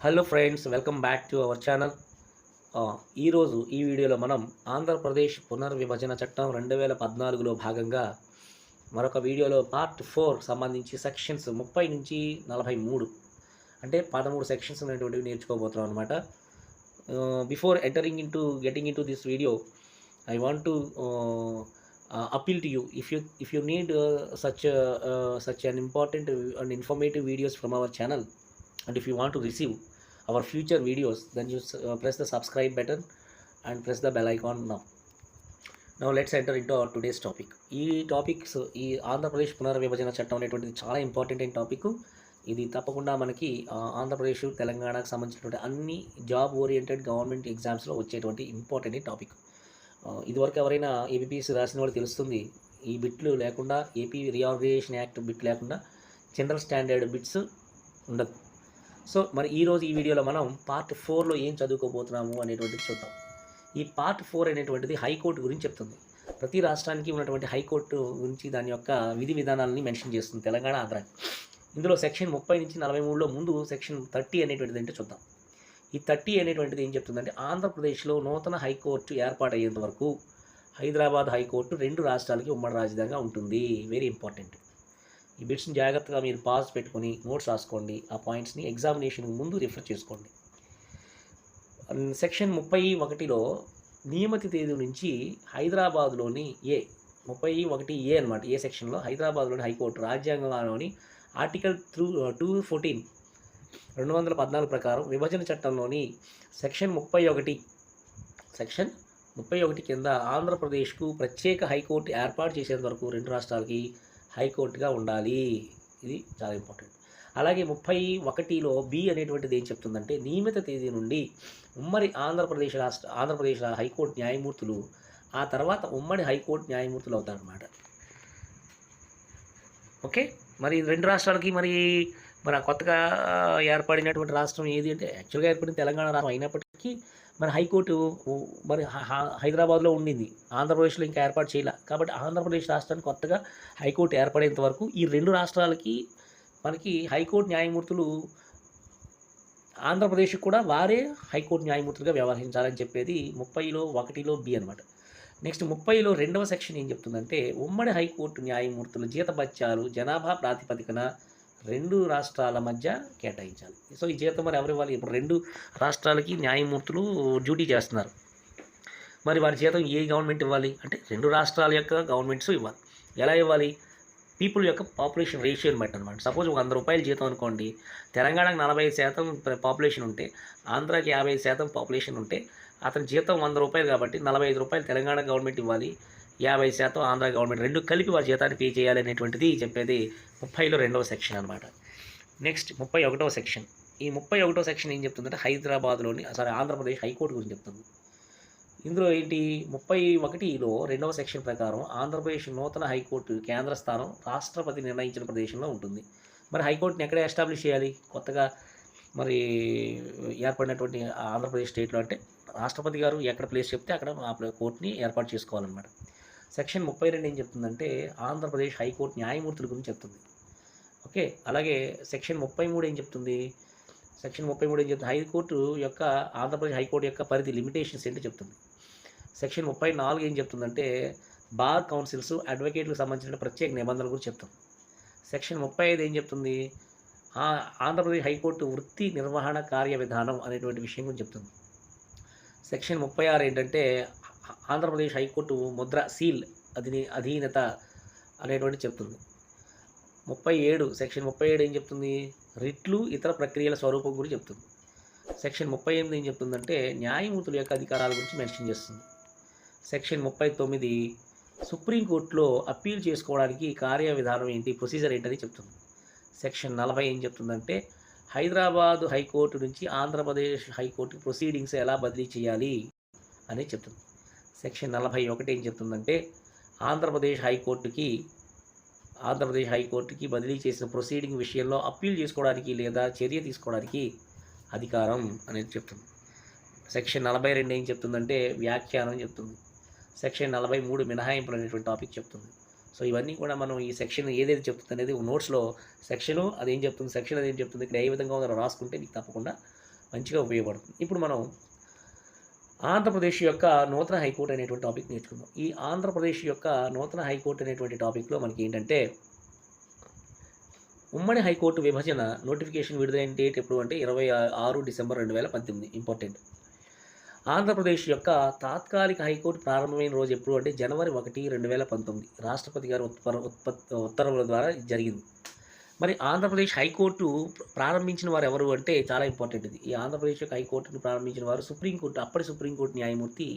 Hello friends, welcome back to our channel. ఈరోజు ఈ వీడియోలో మనం ఆంధ్రప్రదేశ్ పునర్విభజన చట్టం 2014లో భాగంగా మరొక వీడియోలో పార్ట్ 4 సంబంధించి సెక్షన్స్ 30 నుంచి 43 అంటే 13 సెక్షన్స్ ఉన్నటువంటివి నేర్చుకోబోతున్నాం అనమాట. Before entering getting in to this video, I want to appeal to you. If you need such an important and informative videos from our channel, and if you want to receive our future videos, then you press the subscribe button and press the bell icon now let's enter into our today's topic. ఈ topics ఈ ఆంధ్రప్రదేశ్ పునర్విభజన చట్టం అనేటువంటిది చాలా important అయిన topic. ఇది తప్పకుండా మనకి ఆంధ్రప్రదేశ్ తెలంగాణకు సంబంధించినటువంటి అన్ని జాబ్ ఓరియంటెడ్ గవర్నమెంట్ ఎగ్జామ్స్లో వచ్చేటువంటి ఇంపార్టెంట్ టాపిక్. ఇదివరకు ఎవరైనా ఏపీపీఎస్సీ రాసిన వాళ్ళు తెలుస్తుంది, ఈ బిట్లు లేకుండా, ఏపీ రీఆర్గనైజేషన్ యాక్ట్ బిట్ లేకుండా జనరల్ స్టాండర్డ్ బిట్స్ ఉండదు. సో మరి ఈరోజు ఈ వీడియోలో మనం పార్ట్ 4లో ఏం చదువుకోబోతున్నాము అనేటువంటిది చూద్దాం. ఈ పార్ట్ 4 అనేటువంటిది హైకోర్టు గురించి చెప్తుంది. ప్రతి రాష్ట్రానికి ఉన్నటువంటి హైకోర్టు గురించి దాని యొక్క విధి విధానాలని మెన్షన్ చేస్తుంది తెలంగాణ, ఆంధ్ర. ఇందులో సెక్షన్ 30 నుంచి 43లో ముందు సెక్షన్ 30 అనేటువంటిది ఏంటో చూద్దాం. ఈ 30 అనేటువంటిది ఏం చెప్తుందంటే, ఆంధ్రప్రదేశ్లో నూతన హైకోర్టు ఏర్పాటయ్యేంత వరకు హైదరాబాద్ హైకోర్టు 2 రాష్ట్రాలకి ఉమ్మడి రాజధానిగా ఉంటుంది. Very important. ఈ బిట్స్ని జాగ్రత్తగా మీరు పాజ్ పెట్టుకొని నోట్స్ రాసుకోండి. ఆ పాయింట్స్ని ఎగ్జామినేషన్కి ముందు రిఫర్ చేసుకోండి. సెక్షన్ 31లో నియమిత తేదీ నుంచి హైదరాబాద్లోని 31A అనమాట, ఏ సెక్షన్లో హైదరాబాద్లోని హైకోర్టు రాజ్యాంగంలోని ఆర్టికల్ 214 214 ప్రకారం విభజన చట్టంలోని సెక్షన్ 31 కింద ఆంధ్రప్రదేశ్కు ప్రత్యేక హైకోర్టు ఏర్పాటు చేసేంత వరకు 2 రాష్ట్రాలకి హైకోర్టుగా ఉండాలి. ఇది చాలా ఇంపార్టెంట్. అలాగే 31లో బి అనేటువంటిది ఏం చెప్తుందంటే, నియమిత తేదీ నుండి ఉమ్మడి ఆంధ్రప్రదేశ్ హైకోర్టు న్యాయమూర్తులు ఆ తర్వాత ఉమ్మడి హైకోర్టు న్యాయమూర్తులు అవుతారన్నమాట. ఓకే, మరి 2 రాష్ట్రాలకి మరి కొత్తగా ఏర్పడినటువంటి రాష్ట్రం ఏది అంటే, యాక్చువల్గా ఏర్పడిన తెలంగాణ రాష్ట్రం అయినప్పటికీ మన హైకోర్టు మరి హైదరాబాద్లో ఉండింది, ఆంధ్రప్రదేశ్లో ఇంకా ఏర్పాటు చేయాల. కాబట్టి ఆంధ్రప్రదేశ్ రాష్ట్రానికి కొత్తగా హైకోర్టు ఏర్పడేంత వరకు ఈ 2 రాష్ట్రాలకి మనకి హైకోర్టు న్యాయమూర్తులు, ఆంధ్రప్రదేశ్కి కూడా వారే హైకోర్టు న్యాయమూర్తులుగా వ్యవహరించాలని చెప్పేది 31లో బి అనమాట. నెక్స్ట్ 30లో 2వ సెక్షన్ ఏం చెప్తుందంటే, ఉమ్మడి హైకోర్టు న్యాయమూర్తుల జీతభత్యాలు జనాభా ప్రాతిపదికన 2 రాష్ట్రాల మధ్య కేటాయించాలి. సో ఈ జీతం మరి ఎవరు ఇవ్వాలి? ఇప్పుడు 2 రాష్ట్రాలకి న్యాయమూర్తులు డ్యూటీ చేస్తున్నారు. మరి వారి జీతం ఏ గవర్నమెంట్ ఇవ్వాలి అంటే, 2 రాష్ట్రాల యొక్క గవర్నమెంట్స్ ఇవ్వాలి. ఎలా ఇవ్వాలి? పీపుల్ యొక్క పాపులేషన్ రేషియోని బట్టి అనమాట. సపోజ్ ఒక 100 రూపాయల జీతం అనుకోండి, తెలంగాణకు 45% పాపులేషన్ ఉంటే, ఆంధ్రాకి 55% పాపులేషన్ ఉంటే, అతని జీతం 100 రూపాయలు కాబట్టి 45 రూపాయలు తెలంగాణ గవర్నమెంట్ ఇవ్వాలి, 50% ఆంధ్ర గవర్నమెంట్, 2 కలిపి వారి జీతాన్ని పే చేయాలి అనేటువంటిది చెప్పేది 30లో 2వ సెక్షన్ అనమాట. నెక్స్ట్ 31వ సెక్షన్. ఈ 31వ సెక్షన్ ఏం చెప్తుందంటే, ఆంధ్రప్రదేశ్ హైకోర్టు గురించి చెప్తుంది. ఇందులో ఏంటి, 31లో 2వ సెక్షన్ ప్రకారం ఆంధ్రప్రదేశ్ నూతన హైకోర్టు కేంద్ర స్థానం రాష్ట్రపతి నిర్ణయించిన ప్రదేశంలో ఉంటుంది. మరి హైకోర్టుని ఎక్కడ ఎస్టాబ్లిష్ చేయాలి? కొత్తగా మరి ఏర్పడినటువంటి ఆంధ్రప్రదేశ్ స్టేట్లో అంటే రాష్ట్రపతి గారు ఎక్కడ ప్లేస్ చెప్తే అక్కడ ఆ కోర్టుని ఏర్పాటు చేసుకోవాలన్నమాట. సెక్షన్ 32 ఏం చెప్తుందంటే, ఆంధ్రప్రదేశ్ హైకోర్టు న్యాయమూర్తుల గురించి చెప్తుంది. ఓకే, అలాగే సెక్షన్ 33 ఏం చెప్తుంది? హైకోర్టు యొక్క, ఆంధ్రప్రదేశ్ హైకోర్టు యొక్క పరిధి, లిమిటేషన్స్ ఏంటో చెప్తుంది. సెక్షన్ 34 ఏం చెప్తుందంటే, బార్ కౌన్సిల్స్, అడ్వకేట్లకు సంబంధించిన ప్రత్యేక నిబంధనల గురించి చెప్తుంది. సెక్షన్ 35 ఏం చెప్తుంది? ఆంధ్రప్రదేశ్ హైకోర్టు వృత్తి నిర్వహణ కార్య విధానం అనేటువంటి విషయం గురించి చెప్తుంది. సెక్షన్ 36 ఏంటంటే, ఆంధ్రప్రదేశ్ హైకోర్టు ముద్ర, సీల్ అధీనత అనేటువంటి చెప్తుంది. సెక్షన్ 37 ఏం చెప్తుంది? రిట్లు, ఇతర ప్రక్రియల స్వరూపం గురించి చెప్తుంది. సెక్షన్ 38 ఏం చెప్తుందంటే, న్యాయమూర్తుల యొక్క అధికారాల గురించి మెన్షన్ చేస్తుంది. సెక్షన్ 39 సుప్రీంకోర్టులో అప్పీల్ చేసుకోవడానికి కార్య విధానం ఏంటి, ప్రొసీజర్ ఏంటని చెప్తుంది. సెక్షన్ 40 ఏం చెప్తుందంటే, హైదరాబాదు హైకోర్టు నుంచి ఆంధ్రప్రదేశ్ హైకోర్టు ప్రొసీడింగ్స్ ఎలా బదిలీ చేయాలి అని చెప్తుంది. సెక్షన్ 41 ఏం చెప్తుందంటే, ఆంధ్రప్రదేశ్ హైకోర్టుకి బదిలీ చేసిన ప్రొసీడింగ్ విషయంలో అప్పీల్ చేసుకోవడానికి లేదా చర్య తీసుకోవడానికి అధికారం అనేది చెప్తుంది. సెక్షన్ 42 ఏం చెప్తుందంటే, వ్యాఖ్యానం చెప్తుంది. సెక్షన్ 43 మినహాయింపులు అనేటువంటి టాపిక్ చెప్తుంది. సో ఇవన్నీ కూడా మనం ఈ సెక్షన్ ఏదైతే చెప్తుంది అనేది నోట్స్లో సెక్షన్ అదేం చెప్తుంది ఇక్కడ ఏ విధంగా రాసుకుంటే మీకు తప్పకుండా మంచిగా ఉపయోగపడుతుంది. ఇప్పుడు మనం ఆంధ్రప్రదేశ్ యొక్క నూతన హైకోర్టు అనేటువంటి టాపిక్ నేర్చుకుందాం. ఈ ఆంధ్రప్రదేశ్ యొక్క నూతన హైకోర్టు అనేటువంటి టాపిక్లో మనకి ఏంటంటే, ఉమ్మడి హైకోర్టు విభజన నోటిఫికేషన్ విడుదలైన డేట్ ఎప్పుడు అంటే 26 డిసెంబర్ 2018. ఇంపార్టెంట్. ఆంధ్రప్రదేశ్ యొక్క తాత్కాలిక హైకోర్టు ప్రారంభమైన రోజు ఎప్పుడు అంటే జనవరి 1, 2019. రాష్ట్రపతి గారి ఉత్తర్వుల ద్వారా ఇది జరిగింది. మరి ఆంధ్రప్రదేశ్ హైకోర్టు ప్రారంభించిన వారు ఎవరు అంటే చాలా ఇంపార్టెంట్ ఇది. ఈ ఆంధ్రప్రదేశ్ యొక్క హైకోర్టును ప్రారంభించిన వారు అప్పటి సుప్రీంకోర్టు న్యాయమూర్తి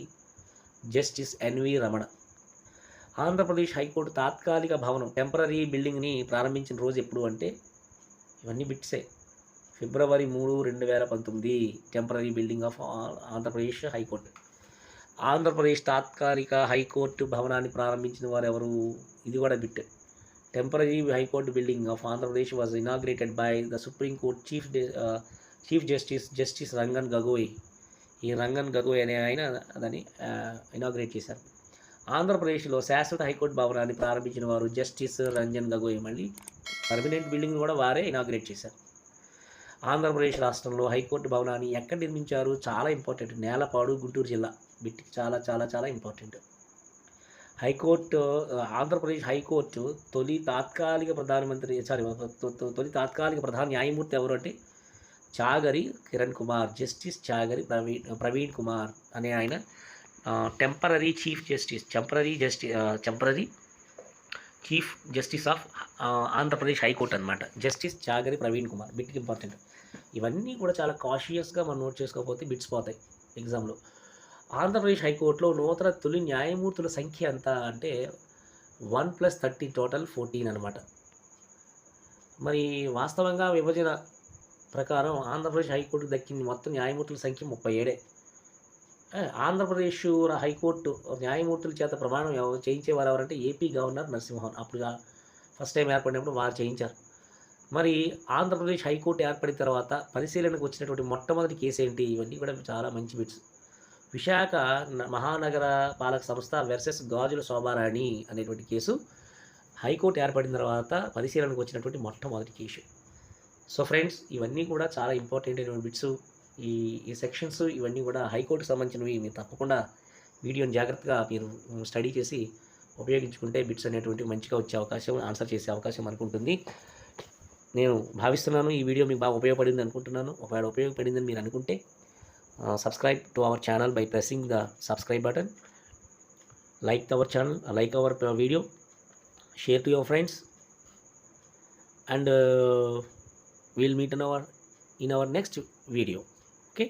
justice N V Ramana. Andhra Pradesh high court తాత్కాలిక భవనం టెంపరీ బిల్డింగ్ని ప్రారంభించిన రోజు ఎప్పుడు అంటే, ఇవన్నీ బిట్సే, ఫిబ్రవరి 3, 2019. Temporary building of Andhra Pradesh high court. Andhra Pradesh తాత్కాలిక హైకోర్టు భవనాన్ని ప్రారంభించిన వారు ఎవరు? ఇది కూడా bit. Temporary high court building of Andhra Pradesh was inaugurated by the supreme court chief justice Rangan Gogoi. ఈ రంగన్ గగోయ్ అనే ఆయన దాన్ని ఇనాగ్రేట్ చేశారు. ఆంధ్రప్రదేశ్లో శాశ్వత హైకోర్టు భవనాన్ని ప్రారంభించిన వారు జస్టిస్ రంజన్ గగోయ్. మళ్ళీ పర్మనెంట్ బిల్డింగ్ కూడా వారే ఇనాగ్రేట్ చేశారు. ఆంధ్రప్రదేశ్ రాష్ట్రంలో హైకోర్టు భవనాన్ని ఎక్కడ నిర్మించారు? చాలా ఇంపార్టెంట్. నేలపాడు, గుంటూరు జిల్లా. బిట్కి చాలా చాలా చాలా ఇంపార్టెంట్. ఆంధ్రప్రదేశ్ హైకోర్టు తొలి తాత్కాలిక ప్రధాన న్యాయమూర్తి ఎవరు అంటే చాగరి కిరణ్ కుమార్. జస్టిస్ చాగరి ప్రవీణ్ కుమార్ అనే ఆయన temporary chief justice of Andhra Pradesh high court అనమాట. జస్టిస్ చాగరి ప్రవీణ్ కుమార్. బిట్కి ఇంపార్టెంట్. ఇవన్నీ కూడా చాలా కాషియస్గా మనం నోట్ చేసుకోకపోతే బిట్స్ పోతాయి ఎగ్జామ్లో. ఆంధ్రప్రదేశ్ హైకోర్టులో నూతన తొలి న్యాయమూర్తుల సంఖ్య ఎంత అంటే 1+30, టోటల్ 14 అనమాట. మరి వాస్తవంగా విభజన ప్రకారం ఆంధ్రప్రదేశ్ హైకోర్టుకు దక్కింది మొత్తం న్యాయమూర్తుల సంఖ్య 37. ఆంధ్రప్రదేశ్ హైకోర్టు న్యాయమూర్తుల చేత ప్రమాణం చేయించేవారు ఎవరంటే ఏపీ గవర్నర్ నరసింహన్. అప్పుడు ఫస్ట్ టైం ఏర్పడినప్పుడు వారు చేయించారు. మరి ఆంధ్రప్రదేశ్ హైకోర్టు ఏర్పడిన తర్వాత పరిశీలనకు వచ్చినటువంటి మొట్టమొదటి కేసు ఏంటి? ఇవన్నీ కూడా చాలా మంచి బిట్స్. విశాఖ మహానగర పాలక సంస్థ వర్సెస్ గాజుల శోభారాణి అనేటువంటి కేసు హైకోర్టు ఏర్పడిన తర్వాత పరిశీలనకు వచ్చినటువంటి మొట్టమొదటి కేసు. సో ఫ్రెండ్స్, ఇవన్నీ కూడా చాలా ఇంపార్టెంట్ అయినటువంటి బిట్స్. ఈ సెక్షన్స్ ఇవన్నీ కూడా హైకోర్టుకు సంబంధించినవి. మీరు తప్పకుండా వీడియోని జాగ్రత్తగా మీరు స్టడీ చేసి ఉపయోగించుకుంటే బిట్స్ అనేటువంటి మంచిగా వచ్చే అవకాశం, ఆన్సర్ చేసే అవకాశం మనకు ఉంటుంది. నేను భావిస్తున్నాను ఈ వీడియో మీకు బాగా ఉపయోగపడింది అనుకుంటున్నాను. ఒకవేళ ఉపయోగపడిందని మీరు అనుకుంటే subscribe to our channel by pressing the subscribe button. Like our channel, like our video, share to your friends, and we'll meet in our next video. Okay.